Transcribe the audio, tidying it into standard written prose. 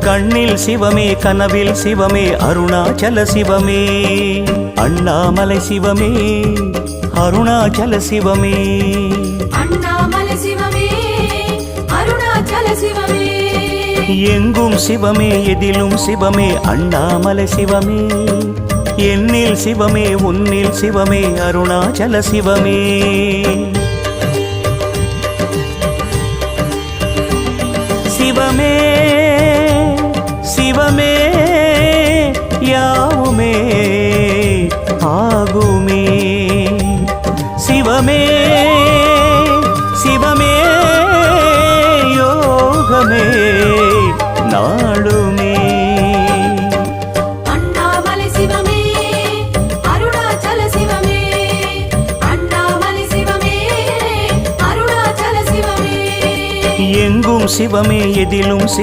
கண்ணில் சிவமே கனவில் சிவமே அருணாச்சல சிவமே அண்ணாமலை சிவமே அருணாச்சல சிவமே அண்ணாமலை சிவமே அருணாச்சல சிவமே எங்கும் சிவமே எதிலும் சிவமே அண்ணாமலை சிவமே என்னில் சிவமே உன்னில் சிவமே அருணாச்சல சிவமே சிவமே சிவமே யாவுமே ஆகுமே சிவமே சிவமே யோகமே நாளுமே அண்ணாமலை சிவமே அருணாச்சல சிவமே அண்ணாமலை சிவமே அருணாச்சல சிவமே எங்கும் சிவமே எதிலும் சிவமே